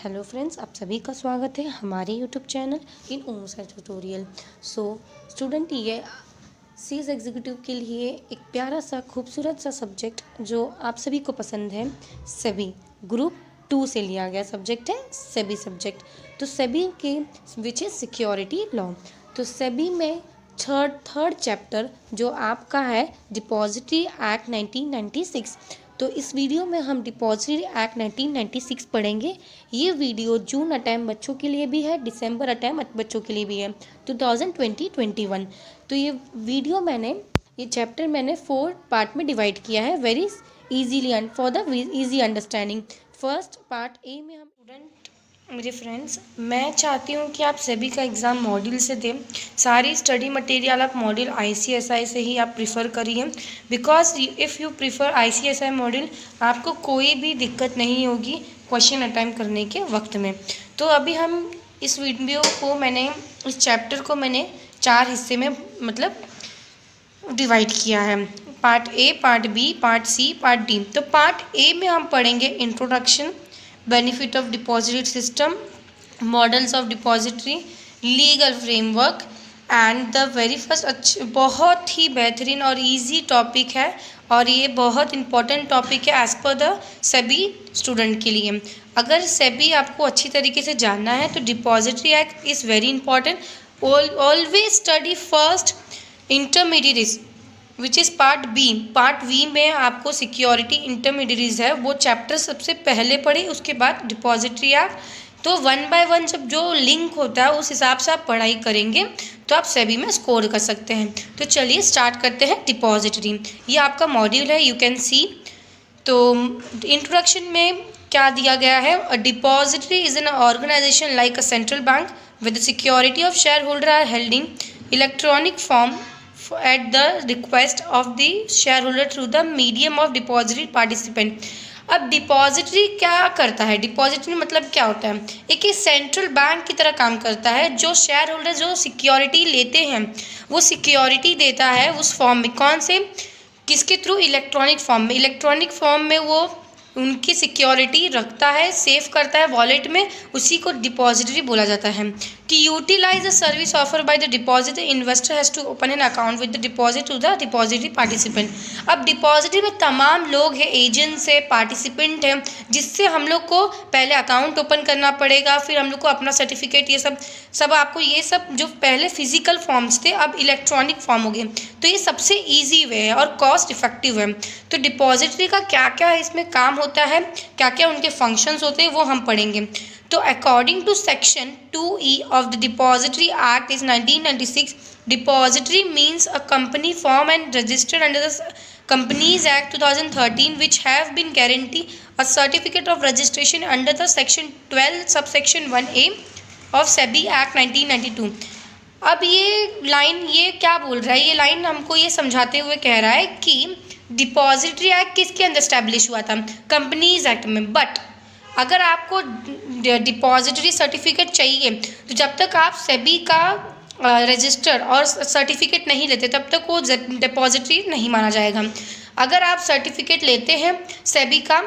Hello friends, आप सभी का स्वागत है हमारे YouTube channel in Om sir tutorial. Student, ये सीज एग्जीक्यूटिव के लिए एक प्यारा सा खूबसूरत सा सब्जेक्ट जो आप सभी को पसंद है, सेबी ग्रुप 2 से लिया गया सब्जेक्ट है सेबी सब्जेक्ट। तो सेबी के विच इज़ सिक्योरिटी लॉ। तो सेबी में थर्ड चैप्टर जो आपका है डिपॉजिटरी एक्ट 1996। तो इस वीडियो में हम डिपॉजिटरी एक्ट 1996 पढ़ेंगे। ये वीडियो जून अटैम्प बच्चों के लिए भी है, दिसंबर अटैम्प बच्चों के लिए भी है 2020-21। तो ये चैप्टर मैंने 4 पार्ट में डिवाइड किया है, very easily for the easy understanding. First part A में हम मेरे फ्रेंड्स, मैं चाहती हूँ कि आप सभी का एग्ज़ाम मॉड्यूल से दें। सारी स्टडी मटेरियल आप मॉड्यूल ICSI से ही आप प्रिफर करिए, because if you prefer ICSI module आपको कोई भी दिक्कत नहीं होगी क्वेश्चन अटेम्प्ट करने के वक्त में। तो अभी हम इस वीडियो को इस चैप्टर को मैंने 4 हिस्से में डिवाइड किया है, part A, part B, part C, part D. तो पार्ट ए में हम पढ़ेंगे introduction, benefit of depository system, models of depository, legal framework and the very first बहुत ही बेहतरीन और इजी टॉपिक है और ये बहुत इंपॉर्टेंट टॉपिक है as per the SEBI student के लिए। अगर सेबी आपको अच्छी तरीके से जानना है तो depository act is very important. Always study first intermediates which is part B. Part B में आपको सिक्योरिटी इंटरमीडिएट्स है, वो चैप्टर सबसे पहले पढ़े, उसके बाद डिपॉजिटरी एक्ट। तो 1 बाय 1 जब जो लिंक होता है उस हिसाब से आप पढ़ाई करेंगे तो आप सेबी में स्कोर कर सकते हैं। तो चलिए स्टार्ट करते हैं डिपॉजिटरी। ये आपका मॉड्यूल है, यू कैन सी। तो इंट्रोडक्शन में क्या दिया गया है, a depository is an organization like a central bank with security of share holder are held in electronic form at the request of the shareholder through the medium of depository participant। अब depository क्या करता है, depository मतलब क्या होता है, एक central bank की तरह काम करता है। जो शेयर होल्डर जो सिक्योरिटी लेते हैं वो सिक्योरिटी देता है उस फॉर्म में, कौन से, किसके थ्रू, इलेक्ट्रॉनिक फॉर्म में। इलेक्ट्रॉनिक फॉर्म में वो उनकी सिक्योरिटी रखता है, सेव करता है वॉलेट में, उसी को डिपॉजिटरी बोला जाता है। To utilise the service offer by the deposit, investor has to open an account with the deposit to the depository participant. अब डिपॉजिटरी में तमाम लोग हैं, एजेंट्स है, पार्टिसिपेंट हैं, जिससे हम लोग को पहले अकाउंट ओपन करना पड़ेगा, फिर हम लोग को अपना सर्टिफिकेट, ये सब आपको, ये सब जो पहले फिजिकल फॉर्म्स थे अब इलेक्ट्रॉनिक फॉर्म हो गए। तो ये सबसे ईजी वे है और कॉस्ट इफेक्टिव है। तो डिपॉजिटरी का क्या क्या इसमें काम होता है, क्या क्या उनके फंक्शंस होते हैं, वो हम पढ़ेंगे। तो according to section 2E of the depository act is 1996, depository means a company form and registered under the Companies Act 2013 which have been guarantee a certificate of registration under the section 12 subsection 1A of SEBI Act 1992। अब ये क्या बोल रहा है, ये line हमको ये समझाते हुए कह रहा है कि डिपॉजिटरी एक्ट किसके अंदर स्टैब्लिश हुआ था, कंपनीज एक्ट में। बट अगर आपको डिपॉजिटरी सर्टिफिकेट चाहिए तो जब तक आप सेबी का रजिस्टर और सर्टिफिकेट नहीं लेते तब तक वो डिपॉजिटरी नहीं माना जाएगा। अगर आप सर्टिफिकेट लेते हैं सेबी का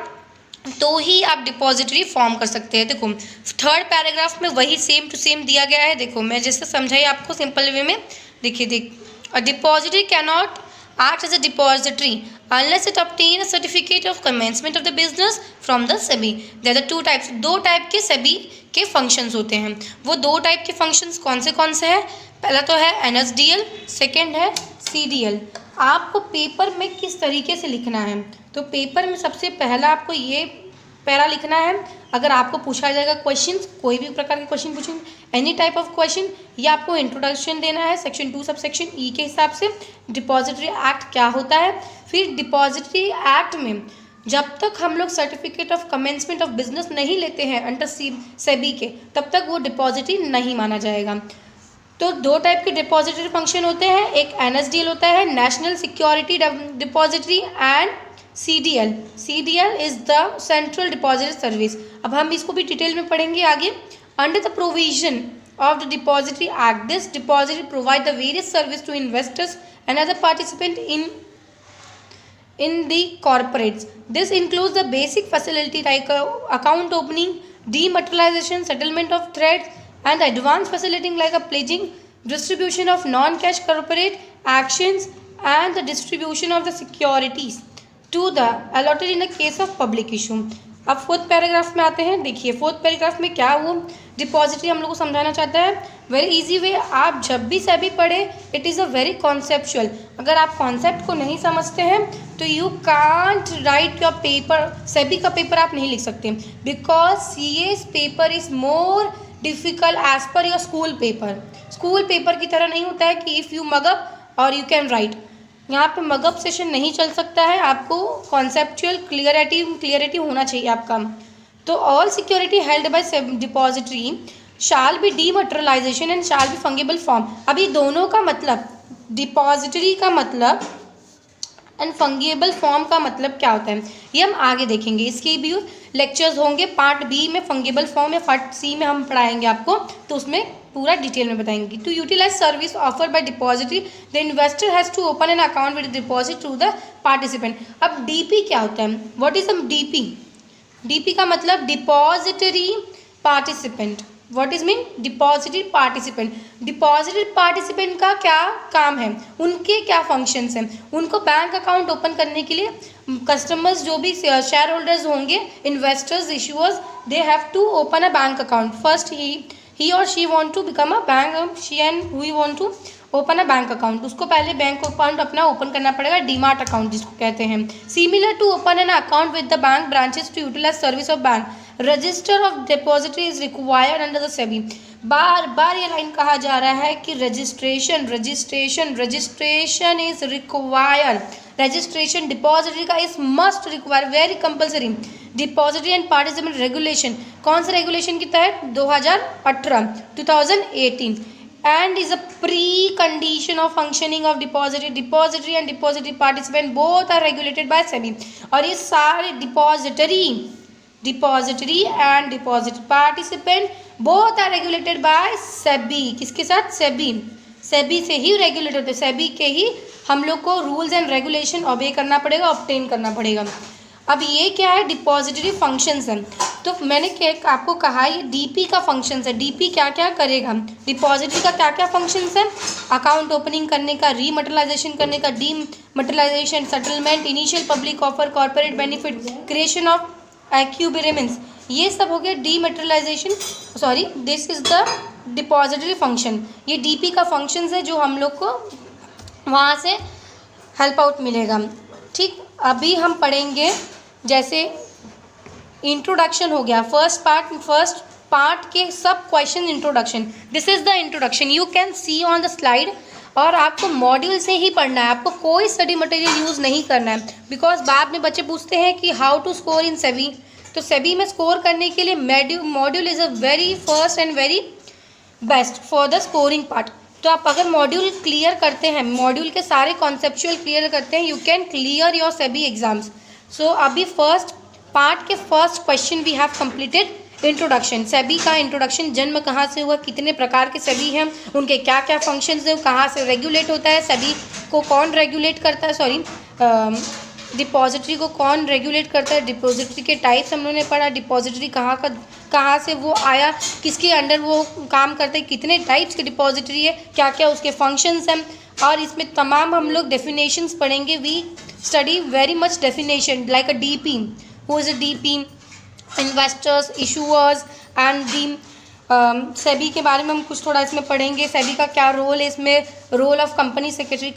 तो ही आप डिपॉजिटरी फॉर्म कर सकते हैं। देखो 3rd पैराग्राफ में वही सेम टू सेम दिया गया है। देखो मैं जैसे समझाई आपको सिंपल वे में, देखिए a depository can not act as a depository unless it obtain a certificate of commencement of the business from the SEBI। There are 2 types, 2 type के SEBI के फंक्शंस होते हैं। वो 2 टाइप के फंक्शंस कौन से हैं, पहला तो है NSDL, सेकेंड है CDL। आपको पेपर में किस तरीके से लिखना है, तो पेपर में सबसे पहला आपको ये पैरा लिखना है। अगर आपको पूछा जाएगा क्वेश्चन, कोई भी प्रकार के क्वेश्चन पूछेंगे, एनी टाइप ऑफ क्वेश्चन, या आपको इंट्रोडक्शन देना है सेक्शन 2 सबसेक्शन E के हिसाब से डिपॉजिटरी एक्ट क्या होता है। फिर डिपॉजिटरी एक्ट में जब तक हम लोग certificate of commencement of business नहीं लेते हैं अंडर सेबी के, तब तक वो डिपॉजिटरी नहीं माना जाएगा। तो 2 टाइप के डिपॉजिटरी फंक्शन होते हैं, एक NSDL होता है, national security depository, and CDL is the central depository service. अब हम इसको भी डिटेल में पढ़ेंगे आगे। Under the provision of the Depository Act, this depository provide the various service to investors and other participant in the corporates. This includes the basic facility like account opening, dematerialization, settlement of threats, and advanced facilitating like a pledging, distribution of non-cash corporate actions, and the distribution of the securities to the allotted in the case of public issue. अब fourth paragraph में आते हैं. देखिए fourth paragraph में क्या वो depository हम लोग को समझाना चाहता है. वेरी इजी वे, आप जब भी सेबी पढ़े it is a very conceptual. अगर आप कॉन्सेप्ट को नहीं समझते हैं तो you can't write your paper. SEBI का पेपर आप नहीं लिख सकते because CS paper is more difficult as per your school paper. School paper की तरह नहीं होता है कि इफ़ यू मगअप और यू कैन राइट. यहाँ पे मगअप सेशन नहीं चल सकता है. आपको कॉन्सेप्चुअल क्लियरिटी होना चाहिए आपका. तो all security held by depository shall be dematerialisation and shall be fungible form. अभी दोनों का मतलब, डिपॉजिटरी का मतलब एंड फंगेबल फॉर्म का मतलब क्या होता है ये हम आगे देखेंगे. इसके भी लेक्चर्स होंगे. पार्ट बी में फंगेबल फॉर्म या पार्ट सी में हम पढ़ाएंगे आपको, तो उसमें पूरा डिटेल में बताएंगे. To utilise service offer by depository the investor has to open an account with deposit through the participant. अब डीपी क्या होता है? What is DP? डीपी का मतलब depository participant. What is mean? Depository participant. Depository participant का क्या काम है, उनके क्या फंक्शंस हैं? उनको बैंक अकाउंट ओपन करने के लिए कस्टमर्स जो भी शेयर होल्डर्स होंगे, investors, issuers, they have to open a bank account. First he or she want to become a bank, she and we want to open a bank account. उसको पहले bank account अपना open करना पड़ेगा, DMart account जिसको कहते हैं. Similar to open an account with the bank branches to utilise service of bank, register of depository is required under the SEBI. बार बार ये लाइन कहा जा रहा है कि registration is required. Registration depository का is must require, very compulsory. Depository and participant regulation, कौन से रेगुलेशन के तहत? 2018 and is a pre condition of functioning of depository and depository participant both are regulated by SEBI. और ये सारे depository and depository participant both are regulated by SEBI. किसके साथ? सेबी से ही रेगुलेट होते हैं. सेबी के ही हम लोग को रूल्स एंड रेगुलेशन ऑबे करना पड़ेगा, ऑब्टेन करना पड़ेगा. अब ये क्या है? डिपॉजिटरी फंक्शंस हैं. तो मैंने क्या आपको कहा, ये डीपी का फंक्शंस है. डीपी क्या क्या करेगा? डिपॉजिटरी का क्या क्या फंक्शंस है? अकाउंट ओपनिंग करने का, रीमटेरियलाइजेशन करने का, dematerialization, settlement, initial public offer, corporate benefit, creation of encumbrances, ये सब हो गया dematerialization. Sorry, this is the depository function. ये डीपी का फंक्शंस है जो हम लोग को वहाँ से हेल्प आउट मिलेगा. ठीक, अभी हम पढ़ेंगे जैसे इंट्रोडक्शन हो गया. फर्स्ट पार्ट के सब question introduction. This is the introduction, you can see on the slide. और आपको मॉड्यूल से ही पढ़ना है, आपको कोई स्टडी मटेरियल यूज़ नहीं करना है. बिकॉज बाद में बच्चे पूछते हैं कि how to score in SEBI. तो सेबी में स्कोर करने के लिए module is a very first and very best for the scoring part. तो आप अगर मॉड्यूल क्लियर करते हैं, मॉड्यूल के सारे कॉन्सेप्चुअल क्लियर करते हैं, you can clear your SEBI exams. So अभी फर्स्ट पार्ट के first question we have completed introduction. SEBI का इंट्रोडक्शन, जन्म कहाँ से हुआ, कितने प्रकार के सेबी हैं, उनके क्या क्या फंक्शंस हैं, कहाँ से रेगुलेट होता है, सेबी को कौन रेगुलेट करता है, सॉरी डिपॉजिटरी को कौन रेगुलेट करता है, डिपॉजिटरी के टाइप्स हम लोगों ने पढ़ा, डिपॉजिटरी कहाँ से वो आया, किसके अंडर वो काम करता है, कितने टाइप्स के डिपॉजिटरी है, क्या क्या उसके फंक्शंस हैं. और इसमें तमाम हम लोग डेफिनेशंस पढ़ेंगे. We study very much definition like a DP. Who is a DP? Investors, issuers and the SEBI के बारे में हम कुछ थोड़ा इसमें पढ़ेंगे. सेबी का क्या रोल है इसमें, रोल ऑफ कंपनी सेक्रेटरी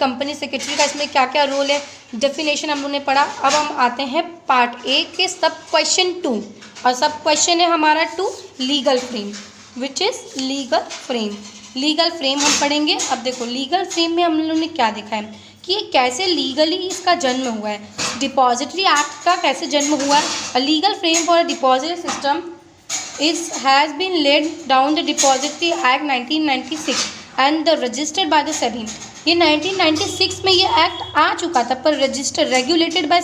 का इसमें क्या क्या रोल है, डेफिनेशन हम लोगों ने पढ़ा. अब हम आते हैं पार्ट ए के सब क्वेश्चन 2. और सब क्वेश्चन है हमारा 2, legal frame, which is legal frame. Legal frame हम पढ़ेंगे. अब देखो लीगल फ्रेम में हम लोगों ने क्या देखा है कि ये कैसे लीगली इसका जन्म हुआ है. डिपॉजिटरी एक्ट का कैसे जन्म हुआ है. A legal frame for a depository system has been laid down the Depository Act 1996 and the registered by the SEBI. ये 1996 में ये एक्ट आ चुका था, पर register regulated by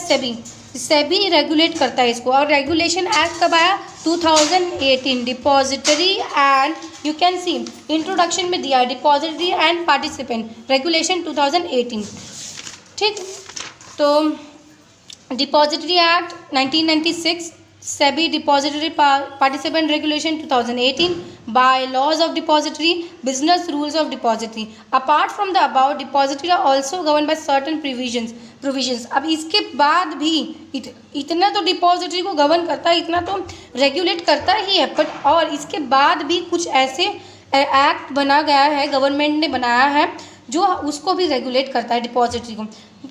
SEBI regulate करता है इसको. और रेगुलेशन एक्ट कब आया? 2018. Depository and you can see introduction में दिया है डिपॉजिटरी एंड पार्टिसिपेंट रेगुलेशन 2018. ठीक, तो depository act 1996 SEBI Depository Participant Regulation 2018, Bylaws of Depository, Business Rules of Depository. Apart from the above, depository are also governed by certain provisions. अब इसके बाद भी इतना तो डिपॉजिटरी को गवर्न करता है, इतना तो रेगुलेट करता ही है, बट और इसके बाद भी कुछ ऐसे एक्ट बना गया है, गवर्नमेंट ने बनाया है जो उसको भी रेगुलेट करता है डिपॉजिटरी को.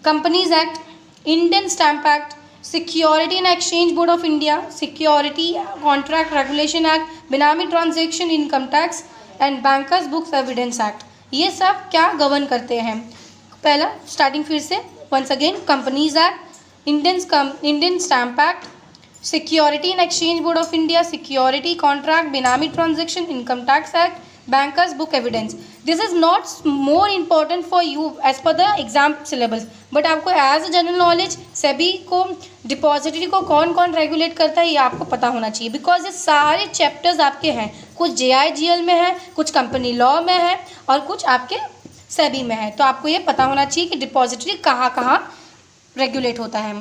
Companies act, Indian stamp act, security and exchange board of India, security contract regulation act, benami transaction income tax and bankers books evidence act. ये सब क्या गवर्न करते हैं? पहला स्टार्टिंग फिर से once again, Companies Act, Indian Stamp Act, Security and Exchange Board of India, Security Contract, Benami Transaction, Income Tax Act, Bankers Book Evidence. This is not more important for you as per the exam syllabus, but आपको as a general knowledge SEBI को depository को कौन कौन regulate करता है ये आपको पता होना चाहिए, बिकॉज ये सारे चैप्टर्स आपके हैं, कुछ JIGL में है, कुछ कंपनी लॉ में है और कुछ आपके SEBI में है. तो आपको ये पता होना चाहिए कि डिपॉजिटरी कहाँ कहाँ रेगुलेट होता है.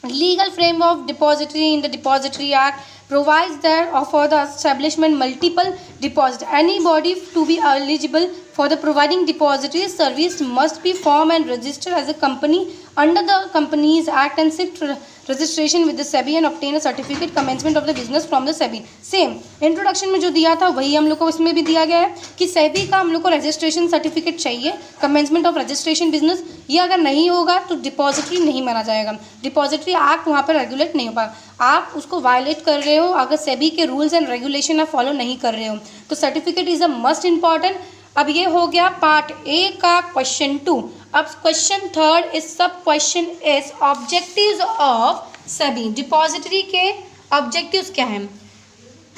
Legal frame of depository in the depository act provides that for the establishment multiple deposit. Anybody to be eligible for the providing depository service must be formed and registered as a company under the Companies Act and seek registration with the SEBI and obtain a certificate commencement of the business from the SEBI. Same introduction में जो दिया था वही हम लोग को इसमें भी दिया गया है कि SEBI का हम लोग को रजिस्ट्रेशन सर्टिफिकेट चाहिए, कमेंसमेंट ऑफ रजिस्ट्रेशन बिजनेस. ये अगर नहीं होगा तो डिपॉजिटरी नहीं माना जाएगा, डिपॉजिटरी एक्ट वहाँ पर रेगुलेट नहीं हो पाएगा. आप उसको वायलेट कर रहे हो अगर SEBI के रूल्स एंड रेगुलेशन आप फॉलो नहीं कर रहे हो, तो certificate is a must important. अब ये हो गया पार्ट ए का क्वेश्चन 2. अब क्वेश्चन 3 इज सब question is objectives of SEBI. Depository के ऑब्जेक्टिव्स क्या हैं,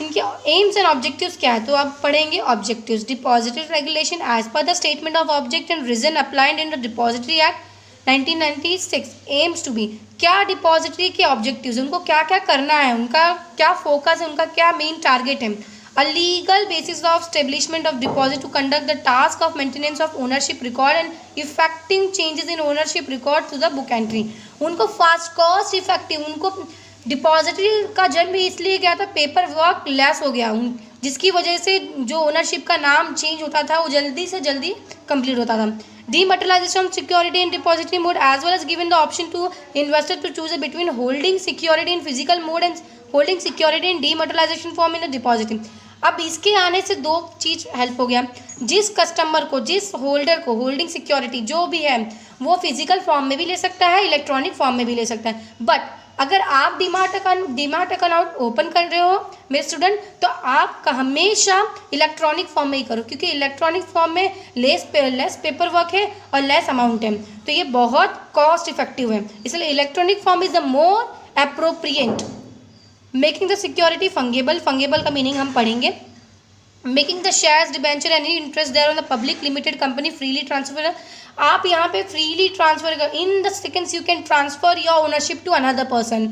इनके एम्स एंड ऑब्जेक्टिव्स क्या है, तो अब पढ़ेंगे objectives. Depository regulation as per the statement of object and reason applied in the depository act 1996 aims to be. क्या डिपॉजिटरी के ऑब्जेक्टिव्स, उनको क्या क्या करना है, उनका क्या फोकस है, उनका क्या मेन टारगेट है. A legal basis of establishment of deposit to conduct the task of maintenance of ownership record and effecting changes in ownership record to the book entry. उनको फास्ट कॉस्ट इफेक्टिव, उनको depository का जन्म इसलिए गया था, paper work less हो गया, जिसकी वजह से जो ओनरशिप का नाम चेंज होता था वो जल्दी से जल्दी कंप्लीट होता था. Dematerialization of security in depository mode as well as given the option to investor to choose between holding security in physical mode and holding security in dematerialization form in the depository. अब इसके आने से दो चीज़ help हो गया. जिस customer को, जिस होल्डर को होल्डिंग सिक्योरिटी जो भी है वो फिजिकल फॉर्म में भी ले सकता है, इलेक्ट्रॉनिक फॉर्म में भी ले सकता है. बट अगर आप डीमार्ट अकाउंट ओपन कर रहे हो मेरे स्टूडेंट, तो आप हमेशा इलेक्ट्रॉनिक फॉर्म में ही करो, क्योंकि इलेक्ट्रॉनिक फॉर्म में लेस पेपर वर्क है और लेस अमाउंट है, तो ये बहुत कॉस्ट इफेक्टिव है. इसलिए electronic form is the more appropriate. Making the security fungible, fungible का मीनिंग हम पढ़ेंगे. Making the shares debenture any interest there on the public limited company freely transfer. आप यहाँ पे फ्रीली ट्रांसफर कर, in the seconds you can transfer your ownership to another person.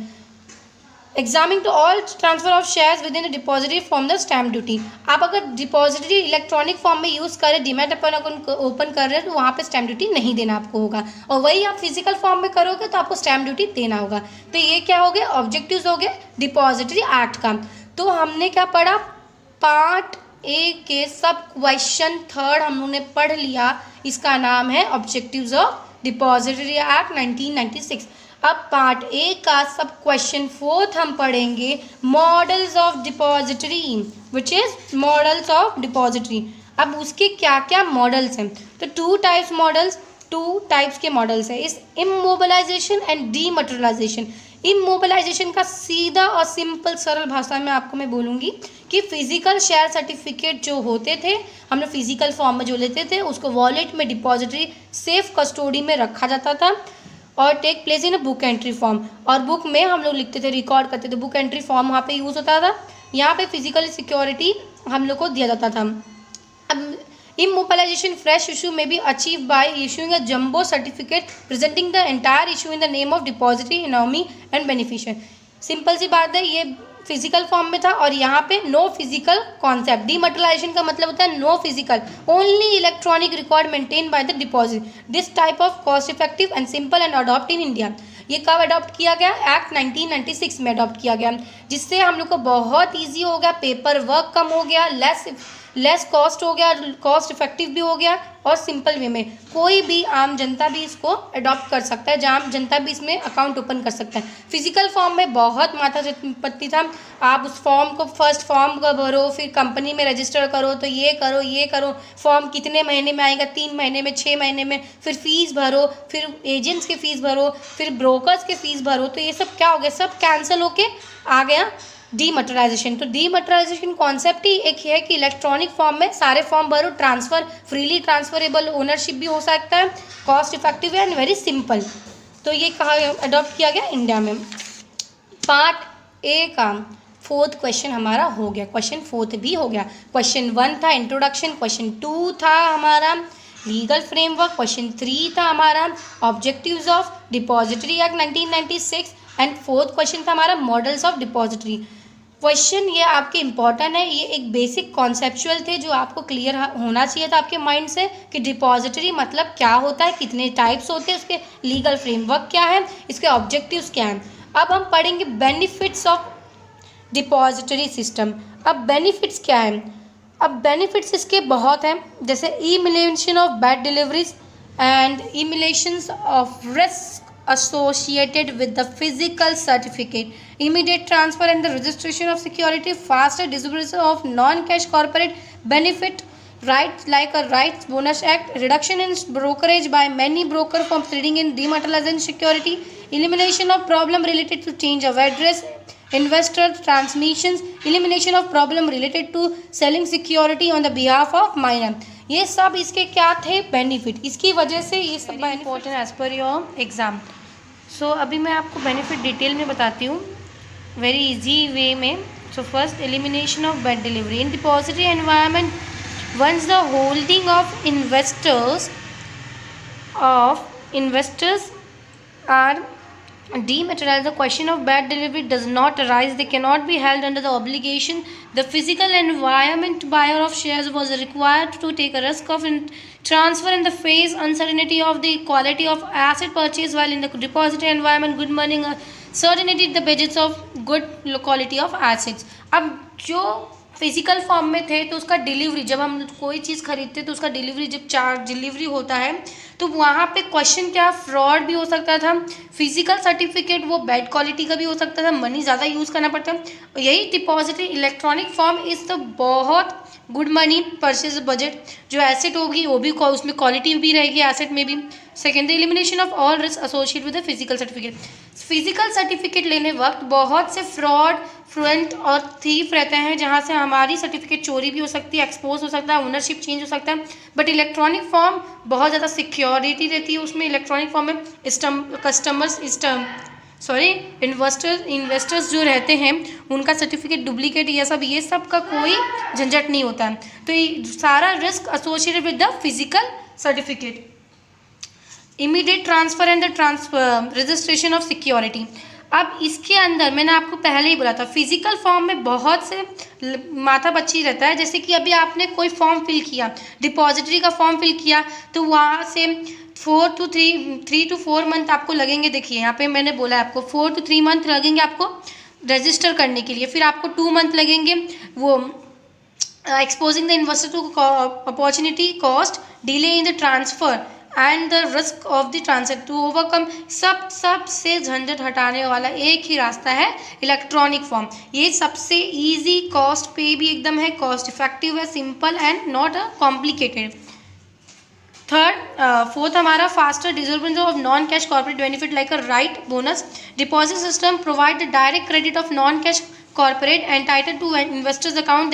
Exempting to all transfer of shares within the depository from the stamp duty. आप अगर depository electronic form में use करें, demat अपन account open कर रहे हैं, तो वहाँ पे स्टैम्प ड्यूटी नहीं देना आपको होगा, और वही आप फिजिकल फॉर्म में करोगे तो आपको स्टैम्प ड्यूटी देना होगा. तो ये क्या हो गया, ऑब्जेक्टिव्स हो गए डिपॉजिटरी एक्ट का. तो हमने क्या पढ़ा, पार्ट ए के सब क्वेश्चन 3 हम लोगों ने पढ़ लिया. इसका नाम है ऑब्जेक्टिव्स ऑफ डिपॉजिटरी एक्ट 1996. अब पार्ट ए का सब क्वेश्चन 4 हम पढ़ेंगे, models of depository, which is models of depository. अब उसके क्या क्या मॉडल्स हैं, तो 2 टाइप्स के मॉडल्स हैं, इस इमोबिलाइजेशन एंड डीमटेरियलाइजेशन. इमोबिलाइजेशन का सीधा और सिंपल सरल भाषा में आपको मैं बोलूँगी कि फिजिकल शेयर सर्टिफिकेट जो होते थे, हम लोग फिजिकल फॉर्म में जो लेते थे, उसको वॉलेट में डिपॉजिटरी सेफ कस्टोडी में रखा जाता था और take place in a book entry form. और बुक में हम लोग लिखते थे, रिकॉर्ड करते थे, बुक एंट्री फॉर्म वहाँ पे यूज़ होता था. यहाँ पे फिजिकल सिक्योरिटी हम लोग को दिया जाता था. अब immobilization fresh issue may be achieved by issuing a jumbo certificate presenting the entire issue in the name of depository, nominee and beneficiary. Simple सी बात है, ये फिजिकल फॉर्म में था और यहाँ पे नो फिजिकल कॉन्सेप्ट. डीमटेरियलाइजेशन का मतलब होता है no physical, only electronic record maintain by the deposit. This type of cost effective and simple and adopt in India. ये कब अडॉप्ट किया गया? एक्ट 1996 में अडॉप्ट किया गया, जिससे हम लोग को बहुत ईजी हो गया, पेपर वर्क कम हो गया, लेस कॉस्ट हो गया, कॉस्ट इफेक्टिव भी हो गया और सिंपल वे में कोई भी आम जनता भी इसको अडॉप्ट कर सकता है, जहाँ जनता भी इसमें अकाउंट ओपन कर सकता है। फिजिकल फॉर्म में बहुत माथा पत्ती था, आप उस फॉर्म को फर्स्ट फॉर्म को भरो, फिर कंपनी में रजिस्टर करो, तो ये करो, फॉर्म कितने महीने में आएगा, 3 महीने में, 6 महीने में, फिर फीस भरो, फिर एजेंट्स के फीस भरो, फिर ब्रोकर्स के फीस भरो, तो ये सब क्या हो गया? सब कैंसिल होके आ गया डीमटेरियलाइजेशन। तो डीमटेरियलाइजेशन कॉन्सेप्ट ही एक है कि इलेक्ट्रॉनिक फॉर्म में सारे फॉर्म भरो, ट्रांसफ़र फ्रीली ट्रांसफरेबल, ओनरशिप भी हो सकता है, कॉस्ट इफेक्टिव है एंड वेरी सिंपल। तो ये कहा अडॉप्ट किया गया इंडिया में। पार्ट ए का 4th क्वेश्चन हमारा हो गया, क्वेश्चन 4th भी हो गया। क्वेश्चन 1 था इंट्रोडक्शन, क्वेश्चन 2 था हमारा लीगल फ्रेमवर्क, क्वेश्चन 3 था हमारा objectives of depository act 1996 and 4th question था हमारा मॉडल्स ऑफ डिपॉजिटरी। क्वेश्चन ये आपके इंपॉर्टेंट है, ये एक बेसिक कॉन्सेप्चुअल थे जो आपको क्लियर होना चाहिए था आपके माइंड से कि डिपॉजिटरी मतलब क्या होता है, कितने टाइप्स होते हैं, उसके लीगल फ्रेमवर्क क्या है, इसके ऑब्जेक्टिव्स क्या हैं। अब हम पढ़ेंगे बेनिफिट्स ऑफ डिपॉजिटरी सिस्टम। अब बेनिफिट्स क्या हैं? अब बेनिफिट्स इसके बहुत हैं, जैसे elimination of bad deliveries and elimination of risk associated with the physical certificate, immediate transfer and the registration of security, faster distribution of non-cash corporate benefit rights like a rights bonus act, reduction in brokerage by many broker from trading in dematerialization security, elimination of problem related to change of address, investor transmissions, elimination of problem related to selling security on the behalf of minor। ये सब इसके क्या थे? Benefit. इसकी वजह से ये सब important as per your exam. So अभी मैं आपको बेनिफिट डिटेल में बताती हूँ वेरी इजी वे में। So first, elimination of bad delivery in depository environment once the holding of investors are dematerialized, the question of bad delivery does not arise, they cannot be held under the obligation. The physical environment buyer of shares was required to take a risk of transfer in the face uncertainty of the quality of asset purchase, while in the depository environment good morning certainty the budgets of good quality of assets। अब जो physical form में थे तो उसका delivery, जब हम कोई चीज़ खरीदते तो उसका डिलीवरी जब चार्ज डिलीवरी होता है तो वहाँ पे क्वेश्चन क्या, फ्रॉड भी हो सकता था, फिजिकल सर्टिफिकेट वो बैड क्वालिटी का भी हो सकता था, मनी ज़्यादा यूज़ करना पड़ता है। यही depository electronic form is the बहुत गुड मनी परचेज बजट, जो एसेट होगी वो भी उसमें क्वालिटी भी रहेगी एसेट में भी। Secondary, elimination of all risk associated with the physical certificate. Physical certificate लेने वक्त बहुत से फ्रॉड, फ्लुएंट और थीफ रहते हैं, जहाँ से हमारी सर्टिफिकेट चोरी भी हो सकती है, एक्सपोज हो सकता है, ओनरशिप चेंज हो सकता है। बट इलेक्ट्रॉनिक फॉर्म बहुत ज़्यादा सिक्योरिटी रहती है उसमें। इलेक्ट्रॉनिक फॉर्म में इन्वेस्टर्स जो रहते हैं उनका सर्टिफिकेट डुप्लीकेट ये सब का कोई झंझट नहीं होता है। तो ये सारा risk associated with the physical certificate. Immediate transfer and the registration of security. अब इसके अंदर मैंने आपको पहले ही बोला था फिजिकल फॉर्म में बहुत से माथा बच्ची रहता है। जैसे कि अभी आपने कोई फॉर्म फिल किया, डिपॉजिटरी का फॉर्म फिल किया, तो वहाँ से 3 to 4 मंथ आपको लगेंगे। देखिए यहाँ पे मैंने बोला आपको 4 to 3 मंथ लगेंगे आपको रजिस्टर करने के लिए, फिर आपको 2 मंथ लगेंगे वो exposing the investor to opportunity cost, delay in the transfer and the risk of the transfer to overcome. सबसे झंझट हटाने वाला एक ही रास्ता है इलेक्ट्रॉनिक फॉर्म। ये सबसे इजी, कॉस्ट पे भी एकदम है, कॉस्ट इफेक्टिव है, simple and not a complicated. Fourth हमारा faster distribution of non cash corporate benefit like a right bonus deposit system provide the direct credit of non cash corporate entitled to investors account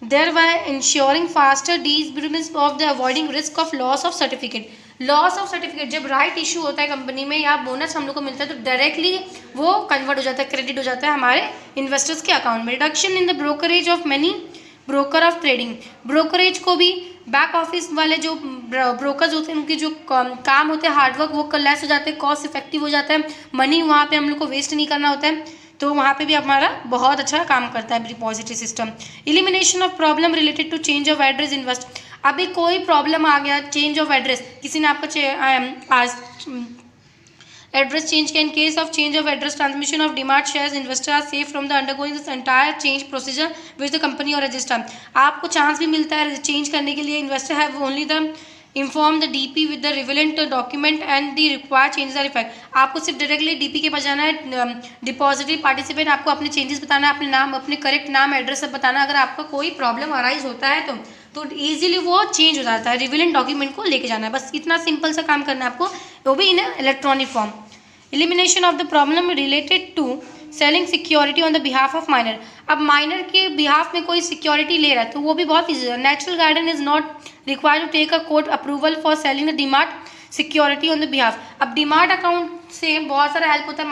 thereby ensuring faster disbursement of the avoiding risk of loss of certificate। Loss of certificate जब right issue होता है company में या bonus हम लोग को मिलता है तो डायरेक्टली वो कन्वर्ट हो जाता है, क्रेडिट हो जाता है हमारे इन्वेस्टर्स के अकाउंट में। Reduction in the brokerage of many broker of trading. Brokerage को भी बैक ऑफिस वाले जो ब्रोकर्स होते हैं उनके जो काम होते हैं हार्डवर्क वो लेस हो जाते हैं, कॉस्ट इफेक्टिव हो जाता है, मनी वहाँ पे हम लोग को वेस्ट नहीं करना होता है, तो वहाँ पे भी हमारा बहुत अच्छा काम करता है depository system. Elimination of problem related to change of address invest. अभी कोई प्रॉब्लम आ गया, चेंज ऑफ एड्रेस, किसी ने आपका आज Address change can, in case of change of address transmission of demat shares, investor are safe from the undergoing this entire change procedure which the company or register. आपको chance भी मिलता है change करने के लिए. Investor have only the inform the DP with the relevant document and the required changes are effect. आपको सिर्फ directly DP के पास जाना है. डिपॉजिटरी पार्टिसिपेंट आपको अपने चेंजेस बताना है, अपने नाम, अपने करेक्ट नाम, एड्रेस सब बताना. अगर आपका कोई प्रॉब्लम अराइज होता है तो ईजिली वो चेंज हो जाता है. रिवेलेंट डॉक्यूमेंट को लेके जाना है, बस इतना सिंपल सा काम करना है आपको, वो भी in electronic form. Elimination of the problem related to selling security on the behalf of minor. अब माइनर के बिहाफ में कोई सिक्योरिटी ले रहा है तो वो भी बहुत ईजी है. Natural guardian is not required to take a court approval for selling the demat security on the behalf. अब डीमार्ट अकाउंट से बहुत सारा हेल्प होता है.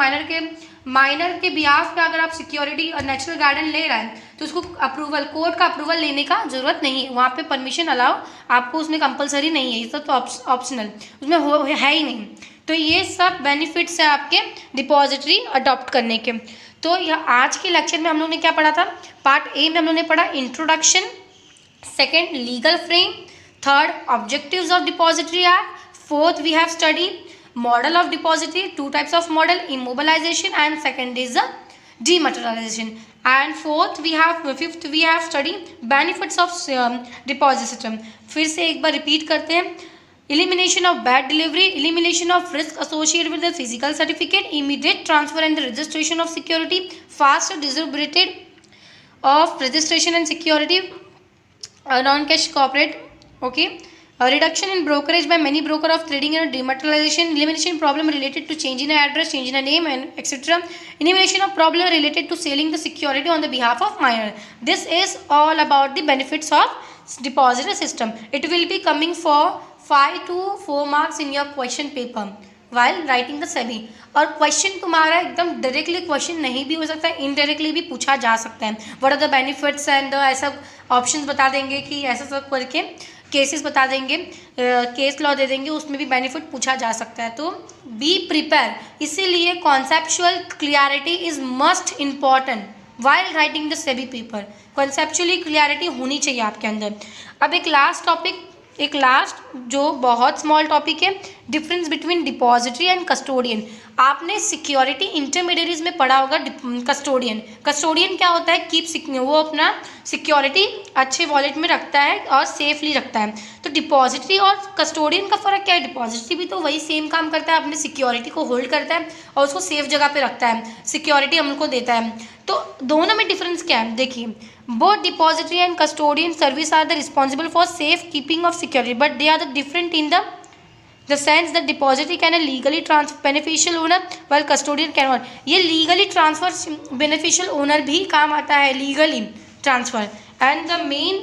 माइनर के बिहाफ पे अगर आप सिक्योरिटी और नेचुरल गार्डन ले रहा है तो उसको अप्रूवल, कोर्ट का अप्रूवल लेने का जरूरत नहीं है. वहाँ पे परमिशन अलाउ आपको उसमें कंपलसरी नहीं है, ये सब तो ऑप्शनल उसमें है ही नहीं. तो ये सब बेनिफिट्स है आपके डिपॉजिटरी अडॉप्ट करने के. तो यह आज के लेक्चर में हम लोग ने क्या पढ़ा था. पार्ट ए में हम लोग ने पढ़ा introduction, second legal frame, third objectives of depository act, fourth we have study model of depository, two types of model, immobilization and second is the dematerialization, and fifth we have studied benefits of deposit system. फिर से एक बार repeat करते हैं. elimination of bad delivery, elimination of risk associated with the physical certificate, immediate transfer and the registration of security, faster distributed of registration and security, non-cash corporate, okay. A reduction in brokerage by many broker of trading and dematerialization, elimination problem related to change in address, change in a name and etc. Elimination of problem related to selling the security on the behalf of minor. This is all about the benefits of depository system. It will be coming for 5 to 4 marks in your question paper while writing the SEBI. और question तुम्हारा एकदम directly question नहीं भी हो सकता है, indirectly भी पूछा जा सकता है. What are the benefits and ऐसा ऑप्शंस बता देंगे कि ऐसा सब करके केसेस बता देंगे, केस लॉ दे देंगे, उसमें भी बेनिफिट पूछा जा सकता है. तो बी प्रिपेयर. इसीलिए conceptual clarity is must important while writing the SEBI paper. Conceptually clarity होनी चाहिए आपके अंदर. अब एक लास्ट जो बहुत स्मॉल टॉपिक है, difference between depository and custodian. आपने सिक्योरिटी इंटरमीडियरीज में पढ़ा होगा. कस्टोडियन क्या होता है, वो अपना सिक्योरिटी अच्छे वॉलेट में रखता है और सेफली रखता है. तो डिपॉजिटरी और कस्टोडियन का फ़र्क क्या है. डिपॉजिटरी भी तो वही सेम काम करता है, अपने सिक्योरिटी को होल्ड करता है और उसको सेफ जगह पे रखता है, सिक्योरिटी हमको देता है. तो दोनों में डिफरेंस क्या है देखिए. Both depository and custodian service are the responsible for safe keeping of security, but they are the different in the sense that depository can a legally transfer beneficial owner while custodian cannot. ये legally transfer beneficial owner भी काम आता है, legally transfer. And the main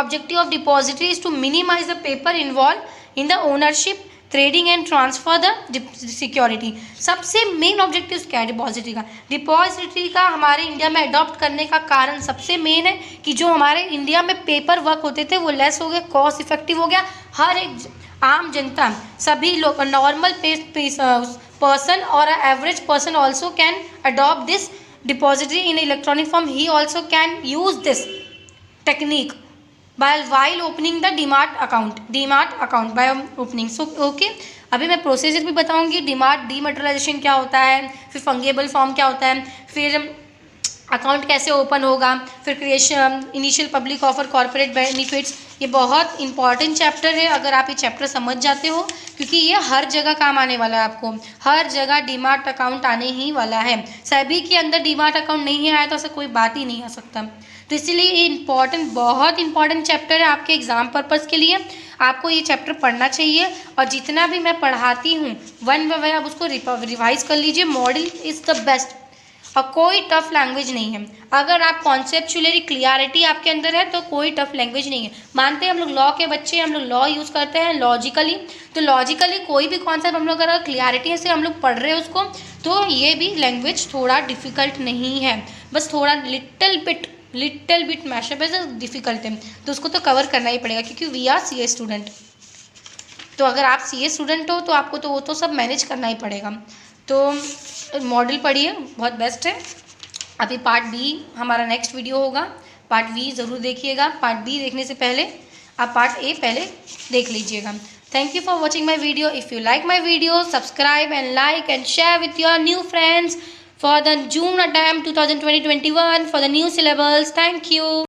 objective of depository is to minimize the paper involved in the ownership, trading and transfer the security. सबसे main objective क्या है depository का. Depository का हमारे इंडिया में अडॉप्ट करने का कारण सबसे मेन है कि जो हमारे इंडिया में पेपर वर्क होते थे वो लेस हो गए, कॉस्ट इफेक्टिव हो गया. हर एक आम जनता, सभी लोग, नॉर्मल पर्सन और average person also can adopt this depository in electronic form. He also can use this technique while opening the DMart account by opening. So okay, अभी मैं प्रोसीजर भी बताऊंगी. डीमैटेरियलाइजेशन क्या होता है, फिर फंगेबल फॉर्म क्या होता है, फिर अकाउंट कैसे ओपन होगा, फिर creation, initial public offer, corporate benefits. ये बहुत इंपॉर्टेंट चैप्टर है. अगर आप ये चैप्टर समझ जाते हो, क्योंकि ये हर जगह काम आने वाला है आपको, हर जगह डीमार्ट अकाउंट आने ही वाला है. सभी के अंदर डीमार्ट अकाउंट नहीं आया तो ऐसा कोई बात ही नहीं आ सकता. तो इसीलिए ये बहुत इंपॉर्टेंट चैप्टर है आपके एग्जाम पर्पज़ के लिए. आपको ये चैप्टर पढ़ना चाहिए और जितना भी मैं पढ़ाती हूँ वन बाय वन आप उसको रिवाइज कर लीजिए. मॉडल इज़ द बेस्ट और कोई टफ लैंग्वेज नहीं है. अगर आप कॉन्सेप्चुअली क्लियरिटी आपके अंदर है तो कोई टफ लैंग्वेज नहीं है. मानते हैं हम लोग लॉ के बच्चे, हम लोग लॉ यूज़ करते हैं लॉजिकली, तो लॉजिकली कोई भी कॉन्सेप्ट हम लोग अगर क्लियरिटी से हम लोग पढ़ रहे हैं उसको, तो ये भी लैंग्वेज थोड़ा डिफ़िकल्ट नहीं है. बस थोड़ा लिटिल बिट मैशअप है, डिफ़िकल्ट है, तो उसको तो कवर करना ही पड़ेगा क्योंकि वी आर CA स्टूडेंट. तो अगर आप CA स्टूडेंट हो तो आपको तो वो तो सब मैनेज करना ही पड़ेगा. तो मॉडल पढ़िए, बहुत बेस्ट है. अभी पार्ट बी हमारा नेक्स्ट वीडियो होगा. पार्ट बी ज़रूर देखिएगा. पार्ट बी देखने से पहले आप पार्ट ए पहले देख लीजिएगा. Thank you for watching my video. If you like my video, subscribe and like and share with your new friends for the June attempt 2020-21 for the new syllables. Thank you.